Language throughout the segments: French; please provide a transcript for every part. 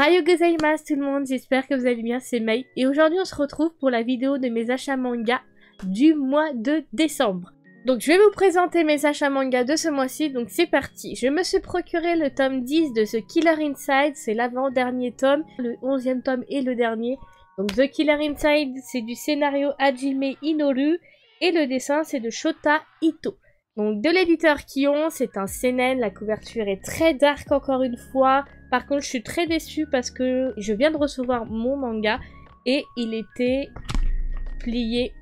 Ohayou gozaimasu tout le monde, j'espère que vous allez bien, c'est Mei. Et aujourd'hui on se retrouve pour la vidéo de mes achats manga du mois de décembre. Donc je vais vous présenter mes achats manga de ce mois-ci, donc c'est parti. Je me suis procuré le tome 10 de The Killer Inside, c'est l'avant-dernier tome, le 11e tome et le dernier. Donc The Killer Inside, c'est du scénario Hajime Inoru et le dessin c'est de Shota Ito. Donc de l'éditeur Kion, c'est un seinen, la couverture est très dark encore une fois. Par contre je suis très déçue parce que je viens de recevoir mon manga et il était plié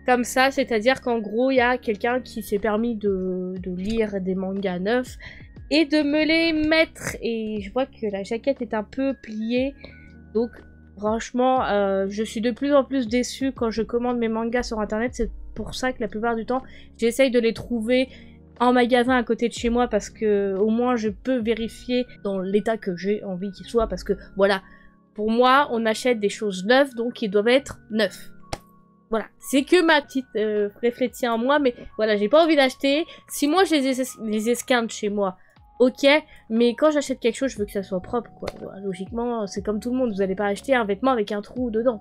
comme ça, c'est-à-dire qu'en gros il y a quelqu'un qui s'est permis de lire des mangas neufs et de me les mettre. Et je vois que la jaquette est un peu pliée, donc franchement je suis de plus en plus déçue quand je commande mes mangas sur internet. C'est pour ça que la plupart du temps j'essaye de les trouver en magasin à côté de chez moi, parce que au moins je peux vérifier dans l'état que j'ai envie qu'ils soient, parce que voilà, pour moi on achète des choses neuves donc ils doivent être neufs. Voilà, c'est que ma petite réflexion en moi, mais voilà, j'ai pas envie d'acheter. Si moi je les esquinte chez moi, ok, mais quand j'achète quelque chose je veux que ça soit propre quoi. Voilà, logiquement c'est comme tout le monde, vous allez pas acheter un vêtement avec un trou dedans,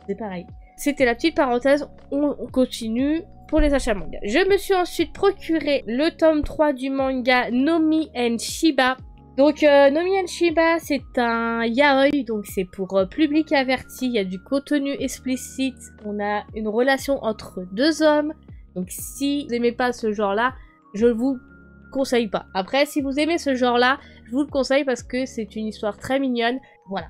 c'est pareil. C'était la petite parenthèse, on continue pour les achats manga. Je me suis ensuite procuré le tome 3 du manga Nomi and Shiba. Donc Nomi and Shiba c'est un yaoi, donc c'est pour public averti, il y a du contenu explicite, on a une relation entre deux hommes. Donc si vous n'aimez pas ce genre là, je vous conseille pas. Après si vous aimez ce genre là, je vous le conseille parce que c'est une histoire très mignonne. Voilà.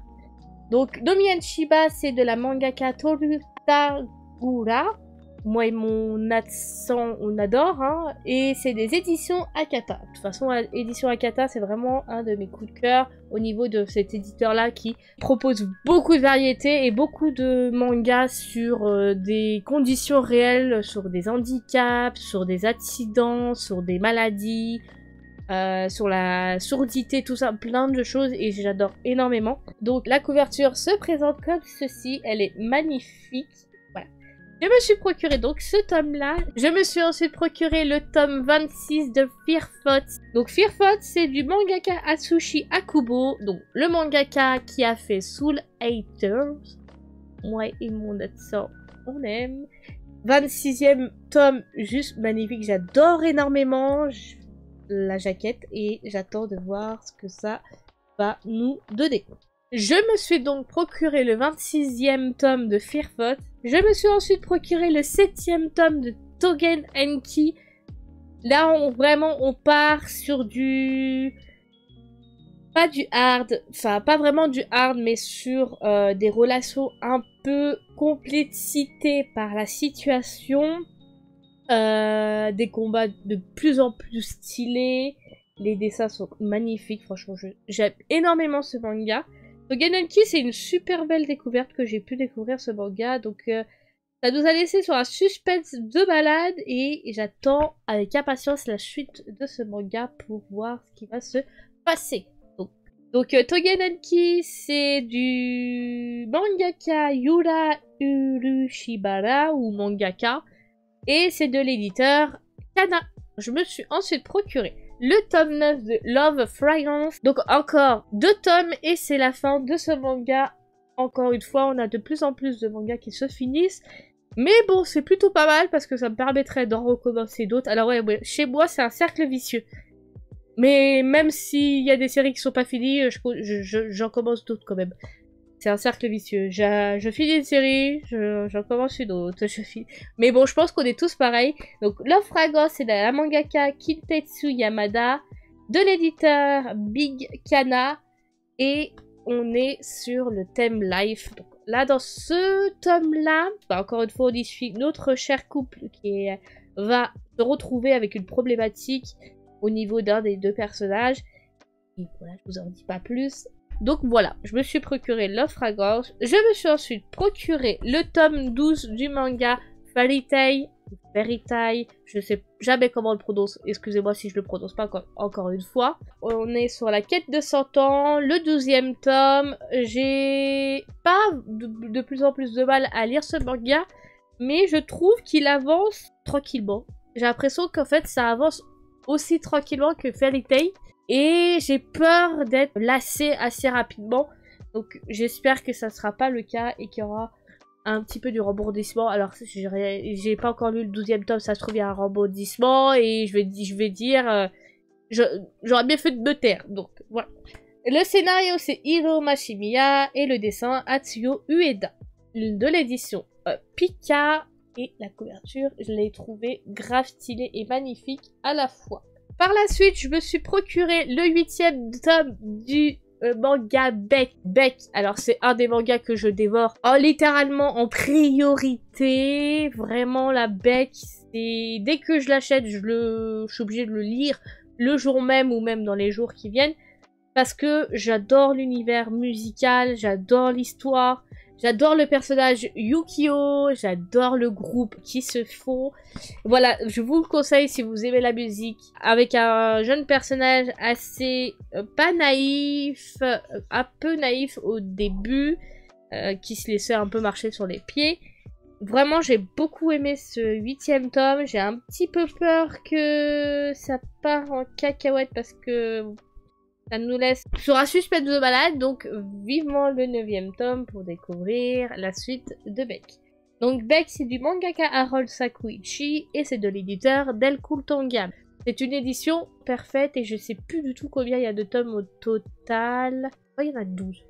Donc Nomi and Shiba c'est de la mangaka Toru Tagura. Moi et mon accent, on adore, hein. Et c'est des éditions Akata. De toute façon, édition Akata, c'est vraiment un de mes coups de cœur au niveau de cet éditeur-là qui propose beaucoup de variétés et beaucoup de mangas sur des conditions réelles, sur des handicaps, sur des accidents, sur des maladies, sur la surdité, tout ça, plein de choses, et j'adore énormément. Donc la couverture se présente comme ceci, elle est magnifique. Je me suis procuré donc ce tome-là. Je me suis ensuite procuré le tome 26 de Fear Thoughts. Donc Fear Thoughts, c'est du mangaka Atsushi Akubo. Donc le mangaka qui a fait Soul Haters. Moi et mon accent, on aime. 26e tome, juste magnifique. J'adore énormément la jaquette et j'attends de voir ce que ça va nous donner. Je me suis donc procuré le 26e tome de Fear Thoughts. Je me suis ensuite procuré le 7e tome de Tougen Enki. Là, on part sur du... pas du hard, enfin pas vraiment du hard, mais sur des relations un peu complexitées par la situation. Des combats de plus en plus stylés. Les dessins sont magnifiques, franchement, j'aime énormément ce manga. Tougen Enki, c'est une super belle découverte que j'ai pu découvrir ce manga, donc ça nous a laissé sur un suspense de malade et j'attends avec impatience la suite de ce manga pour voir ce qui va se passer. Donc Tougen Enki, c'est du mangaka Yura Urushibara ou mangaka et c'est de l'éditeur Kana. Je me suis ensuite procuré le tome 9 de Love Fragrance. Donc encore 2 tomes et c'est la fin de ce manga. Encore une fois, on a de plus en plus de mangas qui se finissent. Mais bon, c'est plutôt pas mal parce que ça me permettrait d'en recommencer d'autres. Alors ouais, chez moi, c'est un cercle vicieux. Mais même s'il y a des séries qui sont pas finies, j'en commence d'autres quand même. C'est un cercle vicieux. Je finis une série, j'en commence une autre. Mais bon, je pense qu'on est tous pareils. Donc, Love Fragrance, c'est de la mangaka Kintetsu Yamada, de l'éditeur Big Kana, et on est sur le thème life. Donc, là, dans ce tome-là, bah, encore une fois, on y suit notre cher couple qui va se retrouver avec une problématique au niveau d'un des deux personnages. Et voilà, je vous en dis pas plus. Donc voilà, je me suis procuré Love Fragrance. Je me suis ensuite procuré le tome 12 du manga Fairy Tail. Je sais jamais comment on le prononce. Excusez-moi si je le prononce pas encore une fois. On est sur la quête de 100 ans. Le 12e tome. J'ai pas de plus en plus de mal à lire ce manga. Mais je trouve qu'il avance tranquillement. J'ai l'impression qu'en fait ça avance aussi tranquillement que Fairy Tail. Et j'ai peur d'être lassée assez rapidement. Donc j'espère que ça ne sera pas le cas et qu'il y aura un petit peu du rebondissement. Alors j'ai pas encore lu le 12e tome, ça se trouve il y a un rebondissement. Et je vais dire... j'aurais bien fait de me taire. Donc voilà. Le scénario c'est Hiro Mashimiya et le dessin Atsuyo Ueda. De l'édition Pika. Et la couverture, je l'ai trouvée grave stylée et magnifique à la fois. Par la suite, je me suis procuré le 8e tome du manga Beck. Beck, alors c'est un des mangas que je dévore littéralement en priorité. Vraiment, la Beck, c'est... Dès que je l'achète, je suis obligée de le lire le jour même ou même dans les jours qui viennent. Parce que j'adore l'univers musical, j'adore l'histoire. J'adore le personnage Yukio, j'adore le groupe qui se font. Voilà, je vous le conseille si vous aimez la musique. Avec un jeune personnage assez pas naïf, un peu naïf au début, qui se laissait un peu marcher sur les pieds. Vraiment, j'ai beaucoup aimé ce 8e tome. J'ai un petit peu peur que ça parte en cacahuète parce que... ça nous laisse sur un suspense de malade, donc vivement le 9e tome pour découvrir la suite de Beck. Donc Beck, c'est du mangaka Harold Sakuichi et c'est de l'éditeur Delcourt Tongam. C'est une édition parfaite et je sais plus du tout combien il y a de tomes au total. Oh, il y en a 12.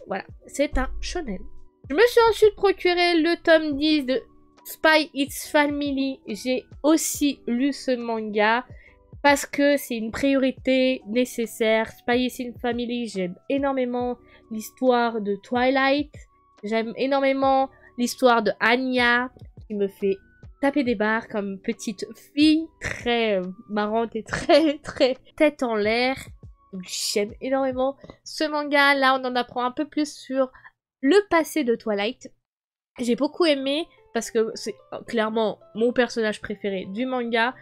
Voilà, c'est un shonen. Je me suis ensuite procuré le tome 10 de Spy X Family. J'ai aussi lu ce manga. Parce que c'est une priorité nécessaire. Spy X Family, j'aime énormément l'histoire de Twilight. J'aime énormément l'histoire de Anya, qui me fait taper des barres comme petite fille, très marrante et très tête en l'air. J'aime énormément ce manga. Là, on en apprend un peu plus sur le passé de Twilight. J'ai beaucoup aimé parce que c'est clairement mon personnage préféré du manga.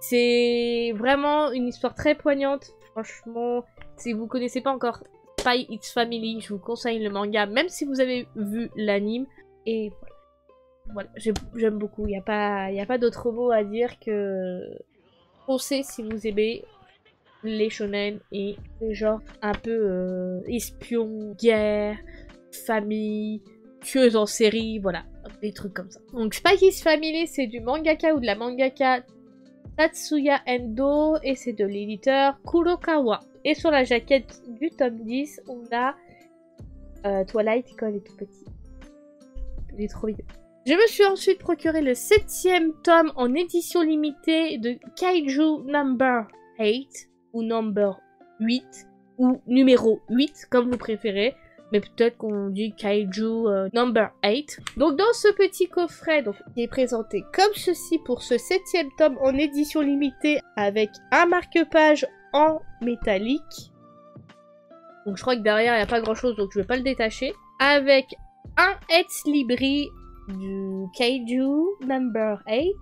C'est vraiment une histoire très poignante. Franchement, si vous connaissez pas encore Spy X Family, je vous conseille le manga, même si vous avez vu l'anime. Et voilà, j'aime beaucoup. Il n'y a pas d'autre mot à dire que foncez si vous aimez les shonen et les genres un peu espion, guerre, famille, tueuse en série, voilà, des trucs comme ça. Donc Spy X Family, c'est du mangaka ou de la mangaka Tatsuya Endo et c'est de l'éditeur Kurokawa. Et sur la jaquette du tome 10, on a Twilight quand il est tout petit. Il est trop mignon. Je me suis ensuite procuré le 7e tome en édition limitée de Kaiju Number 8 ou Number 8 ou numéro 8 comme vous préférez. Mais peut-être qu'on dit Kaiju Number 8. Donc dans ce petit coffret, donc, qui est présenté comme ceci pour ce 7e tome en édition limitée avec un marque-page en métallique. Donc je crois que derrière il n'y a pas grand chose donc je vais pas le détacher. Avec un ex libri du Kaiju Number 8.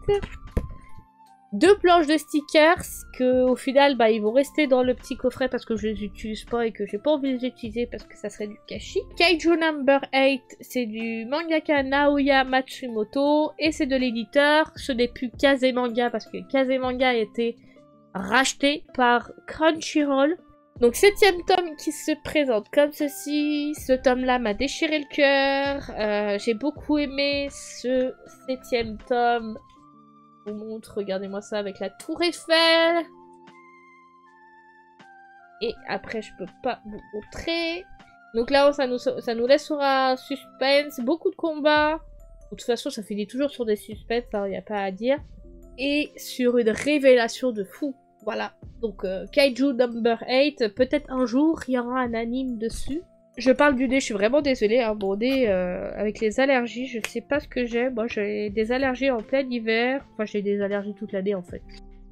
2 planches de stickers que au final bah ils vont rester dans le petit coffret parce que je les utilise pas et que j'ai pas envie de les utiliser parce que ça serait du gâchis. Kaiju Number 8 c'est du mangaka Naoya Matsumoto et c'est de l'éditeur, ce n'est plus Kazemanga parce que Kazemanga a été racheté par Crunchyroll. Donc 7e tome qui se présente comme ceci. Ce tome là m'a déchiré le cœur. J'ai beaucoup aimé ce 7e tome. Je vous montre, regardez-moi ça avec la tour Eiffel. Et après je peux pas vous montrer. Donc là ça nous laisse sur un suspense, beaucoup de combats. De toute façon ça finit toujours sur des suspens, il n'y a pas à dire. Et sur une révélation de fou. Voilà, donc Kaiju Number 8, peut-être un jour il y aura un anime dessus. Je parle du nez, je suis vraiment désolée, hein, mon nez avec les allergies, je sais pas ce que j'ai. Moi j'ai des allergies en plein hiver, enfin j'ai des allergies toute l'année en fait.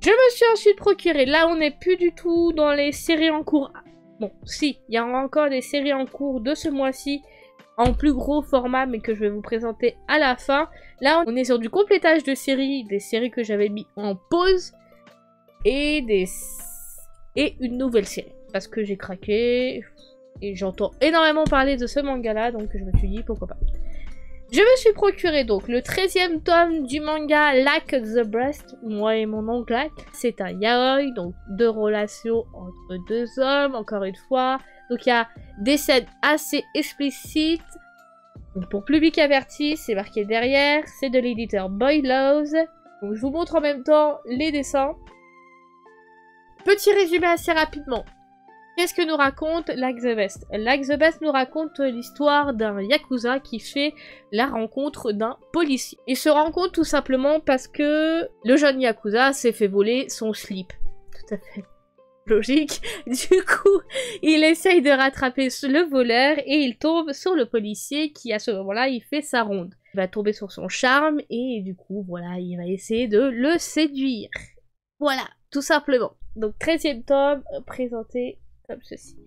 Je me suis ensuite procuré, là on n'est plus du tout dans les séries en cours. Bon, si, il y aura encore des séries en cours de ce mois-ci, en plus gros format, mais que je vais vous présenter à la fin. Là on est sur du complétage de séries, des séries que j'avais mis en pause. Et une nouvelle série. Parce que j'ai craqué. Et j'entends énormément parler de ce manga là. Donc je me suis dit pourquoi pas. Je me suis procuré donc le 13e tome du manga Like the Breast, moi et mon oncle Lac. C'est un yaoi, donc deux relations entre deux hommes, encore une fois. Donc il y a des scènes assez explicites. Donc, pour public averti, c'est marqué derrière. C'est de l'éditeur Boylows. Donc je vous montre en même temps les dessins. Petit résumé assez rapidement. Qu'est-ce que nous raconte Like the Best? Like the Best nous raconte l'histoire d'un yakuza qui fait la rencontre d'un policier. Il se rencontre tout simplement parce que le jeune yakuza s'est fait voler son slip. Tout à fait logique. Du coup, il essaye de rattraper le voleur et il tombe sur le policier qui, à ce moment-là, il fait sa ronde. Il va tomber sur son charme et du coup, voilà, il va essayer de le séduire. Voilà, tout simplement. Donc, 13e tome présenté comme ceci.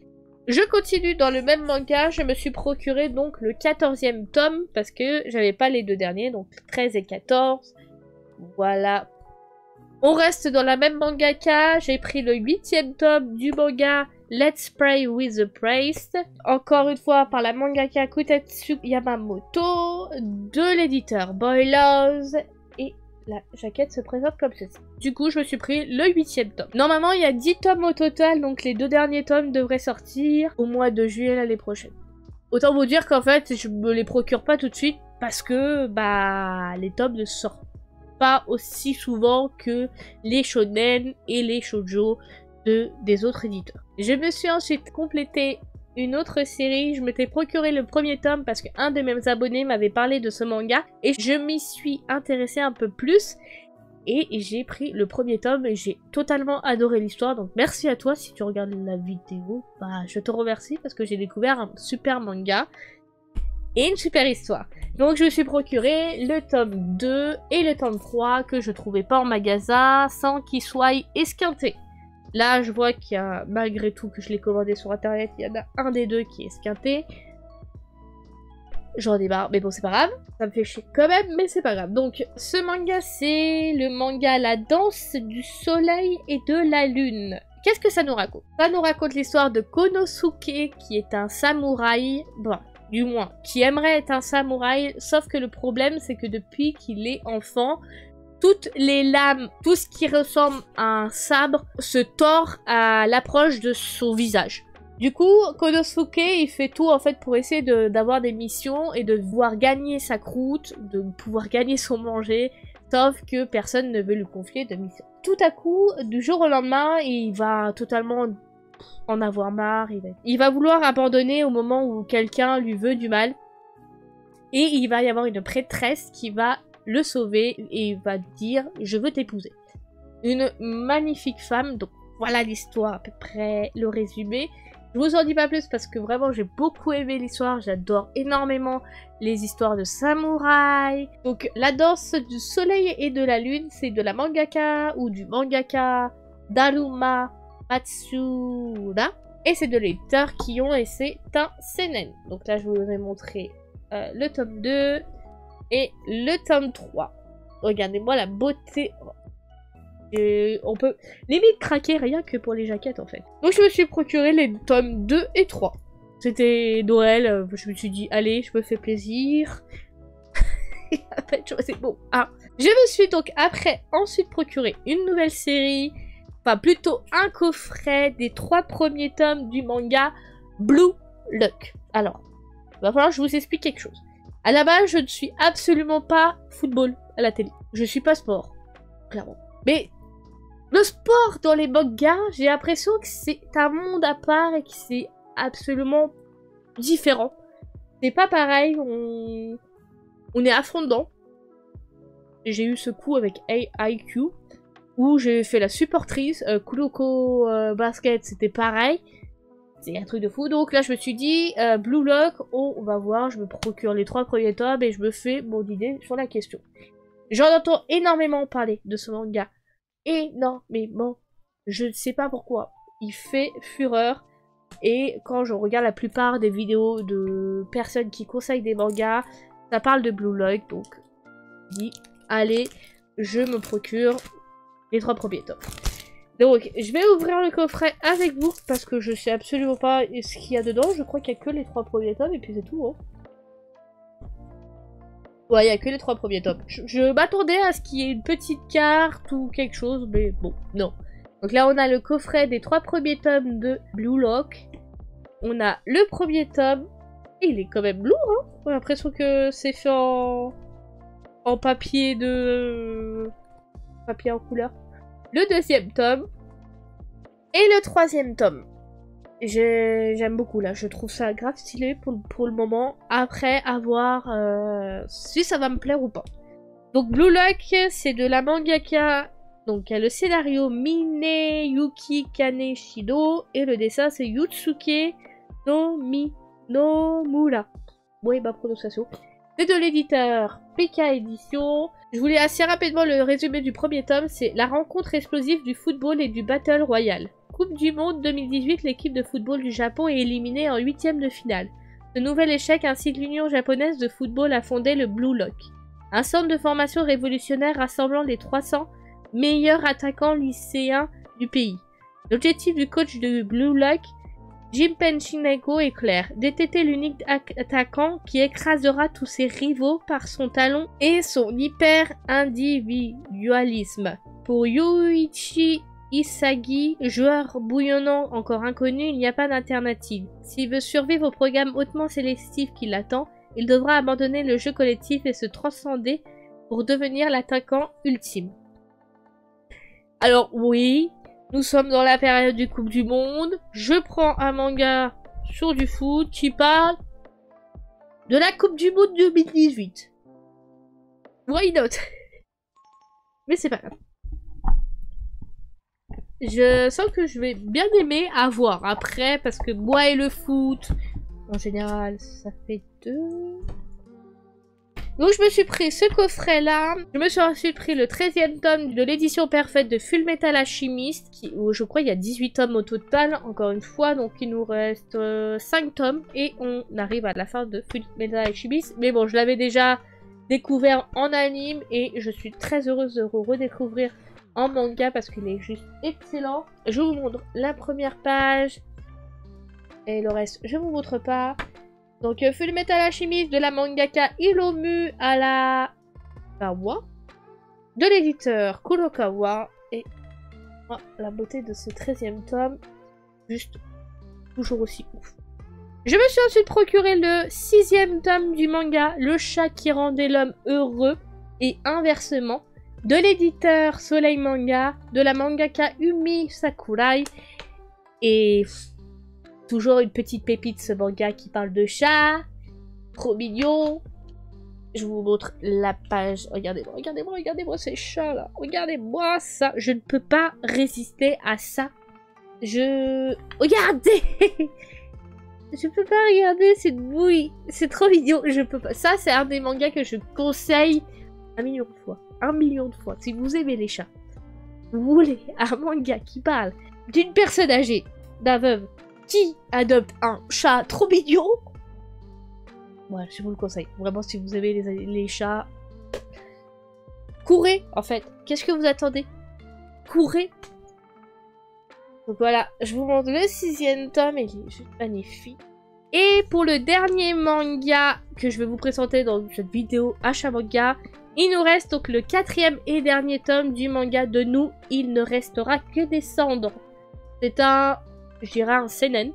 Je continue dans le même manga, je me suis procuré donc le 14e tome parce que j'avais pas les deux derniers, donc 13 et 14. Voilà. On reste dans la même mangaka, j'ai pris le 8e tome du manga Let's Pray with the Priest, encore une fois par la mangaka Kutetsu Yamamoto, de l'éditeur Boylows, et la jaquette se présente comme ceci. Du coup, je me suis pris le 8e tome. Normalement, il y a 10 tomes au total, donc les deux derniers tomes devraient sortir au mois de juillet l'année prochaine. Autant vous dire qu'en fait, je me les procure pas tout de suite, parce que, bah, les tomes ne sortent pas aussi souvent que les shonen et les shoujo des autres éditeurs. Je me suis ensuite complété une autre série, je m'étais procuré le premier tome parce qu'un de mes abonnés m'avait parlé de ce manga et je m'y suis intéressée un peu plus et j'ai pris le premier tome et j'ai totalement adoré l'histoire, donc merci à toi si tu regardes la vidéo, bah je te remercie parce que j'ai découvert un super manga et une super histoire. Donc je me suis procuré le tome 2 et le tome 3 que je trouvais pas en magasin sans qu'ils soient esquintés. Là, je vois qu'il y a, malgré tout que je l'ai commandé sur internet, il y en a un des deux qui est esquinté. J'en ai marre, mais bon, c'est pas grave. Ça me fait chier quand même, mais c'est pas grave. Donc, ce manga, c'est le manga La danse du soleil et de la lune. Qu'est-ce que ça nous raconte? Ça nous raconte l'histoire de Konosuke, qui est un samouraï, bon, du moins, qui aimerait être un samouraï, sauf que le problème, c'est que depuis qu'il est enfant, toutes les lames, tout ce qui ressemble à un sabre, se tord à l'approche de son visage. Du coup, Konosuke, il fait tout en fait pour essayer d'avoir des missions et de pouvoir gagner sa croûte, de pouvoir gagner son manger, sauf que personne ne veut lui confier de mission. Tout à coup, du jour au lendemain, il va totalement en avoir marre, il va vouloir abandonner au moment où quelqu'un lui veut du mal, et il va y avoir une prêtresse qui va le sauver et il va dire je veux t'épouser. Une magnifique femme, donc voilà l'histoire à peu près, le résumé. Je vous en dis pas plus parce que vraiment j'ai beaucoup aimé l'histoire, j'adore énormément les histoires de samouraï. Donc la danse du soleil et de la lune, c'est de la mangaka ou du mangaka Daruma Matsuda et c'est de l'éditeur Kion et c'est un seinen. Donc là je vous ai montré le tome 2 et le tome 3. Regardez-moi la beauté. On peut limite craquer rien que pour les jaquettes en fait. Donc je me suis procuré les tomes 2 et 3. C'était Noël, je me suis dit allez, je me fais plaisir. Et en fait, c'est bon. Ah. Je me suis donc ensuite procuré une nouvelle série, enfin plutôt un coffret des 3 premiers tomes du manga Blue Lock. Alors, il va falloir que je vous explique quelque chose. À la base, je ne suis absolument pas football à la télé. Je suis pas sport, clairement. Mais le sport dans les mangas, j'ai l'impression que c'est un monde à part et que c'est absolument différent. C'est pas pareil, on est à fond dedans. J'ai eu ce coup avec AIQ, où j'ai fait la supportrice. Kuroko Basket, c'était pareil. C'est un truc de fou. Donc là, je me suis dit, Blue Lock, oh, on va voir, je me procure les 3 premiers tomes et je me fais mon idée sur la question. J'en entends énormément parler de ce manga. Énormément. Je ne sais pas pourquoi. Il fait fureur. Et quand je regarde la plupart des vidéos de personnes qui conseillent des mangas, ça parle de Blue Lock. Donc, je dis, allez, je me procure les 3 premiers tomes. Donc, je vais ouvrir le coffret avec vous, parce que je sais absolument pas ce qu'il y a dedans. Je crois qu'il y a que les 3 premiers tomes, et puis c'est tout. Hein. Ouais, il n'y a que les 3 premiers tomes. Je m'attendais à ce qu'il y ait une petite carte ou quelque chose, mais bon, non. Donc là, on a le coffret des 3 premiers tomes de Blue Lock. On a le premier tome. Et il est quand même lourd, hein. J'ai l'impression que c'est fait en papier de... papier en couleur. Le deuxième tome. Et le troisième tome. J'aime beaucoup là, je trouve ça grave stylé pour le moment. Après, à voir si ça va me plaire ou pas. Donc Blue Lock, c'est de la mangaka. Donc il y a le scénario Mineyuki Kaneshido. Et le dessin c'est Yutsuke Nomura. Oui, ma prononciation. C'est de l'éditeur Pika Édition. Je voulais assez rapidement le résumé du premier tome. C'est la rencontre explosive du football et du Battle Royale. Coupe du Monde 2018, l'équipe de football du Japon est éliminée en 8e de finale. Ce nouvel échec incite l'Union japonaise de football à fonder le Blue Lock, un centre de formation révolutionnaire rassemblant les 300 meilleurs attaquants lycéens du pays. L'objectif du coach de Blue Lock, Jinpen Shineko, est clair: détecter l'unique attaquant qui écrasera tous ses rivaux par son talent et son hyper-individualisme. Pour Yuichi Isagi, joueur bouillonnant encore inconnu, il n'y a pas d'alternative. S'il veut survivre au programme hautement sélectif qui l'attend, il devra abandonner le jeu collectif et se transcender pour devenir l'attaquant ultime. Alors oui, nous sommes dans la période du Coupe du Monde. Je prends un manga sur du foot qui parle de la Coupe du Monde 2018. Why not? Mais c'est pas grave. Je sens que je vais bien aimer à voir après, parce que moi et le foot, en général, ça fait 2. Donc je me suis pris ce coffret-là. Je me suis ensuite pris le 13e tome de l'édition parfaite de Fullmetal Alchemist, où je crois il y a 18 tomes au total, encore une fois. Donc il nous reste 5 tomes et on arrive à la fin de Fullmetal Alchemist. Mais bon, je l'avais déjà découvert en anime et je suis très heureuse de redécouvrir en manga parce qu'il est juste excellent. Je vous montre la première page et le reste je vous montre pas. Donc Fullmetal Alchemist de la mangaka Hiromu Arakawa, de l'éditeur Kurokawa. Et oh, la beauté de ce 13e tome, juste toujours aussi ouf. Je me suis ensuite procuré le 6e tome du manga Le chat qui rendait l'homme heureux et inversement, de l'éditeur Soleil Manga, de la mangaka Umi Sakurai. Et toujours une petite pépite ce manga qui parle de chat. Trop mignon. Je vous montre la page. Regardez-moi, regardez-moi, regardez-moi ces chats là. Regardez-moi ça. Je ne peux pas résister à ça. Regardez. Je peux pas regarder cette bouille. C'est trop mignon. Je peux pas. Ça, c'est un des mangas que je conseille 1 million de fois. 1 million de fois. Si vous aimez les chats, vous voulez un manga qui parle d'une personne âgée, d'un veuve, qui adopte un chat trop mignon. Voilà, je vous le conseille. Vraiment, si vous aimez les chats, courez, en fait. Qu'est-ce que vous attendez? Courez. Donc voilà, je vous montre le 6e tome, et il est juste magnifique. Et pour le dernier manga que je vais vous présenter dans cette vidéo achat manga, il nous reste donc le 4e et dernier tome du manga de Nous, il ne restera que des cendres. C'est un, je dirais un seinen.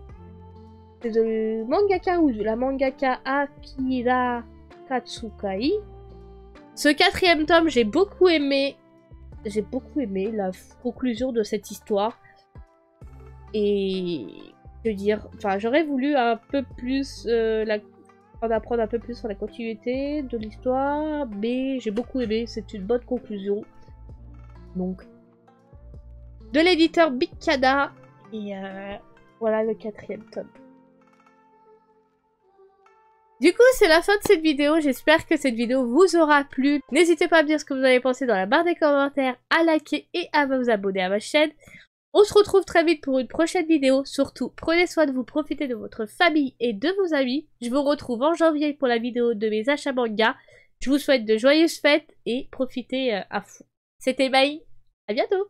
C'est de mangaka ou de la mangaka Akira Katsukai. Ce 4e tome, j'ai beaucoup aimé la conclusion de cette histoire. Et que dire, enfin j'aurais voulu un peu plus apprendre un peu plus sur la continuité de l'histoire, mais j'ai beaucoup aimé, c'est une bonne conclusion. Donc, de l'éditeur Big Kada, et voilà le 4e tome. Du coup, c'est la fin de cette vidéo, j'espère que cette vidéo vous aura plu. N'hésitez pas à me dire ce que vous avez pensé dans la barre des commentaires, à liker et à vous abonner à ma chaîne. On se retrouve très vite pour une prochaine vidéo. Surtout, prenez soin de vous, profitez de votre famille et de vos amis. Je vous retrouve en janvier pour la vidéo de mes achats manga. Je vous souhaite de joyeuses fêtes et profitez à fond. C'était Mai, à bientôt!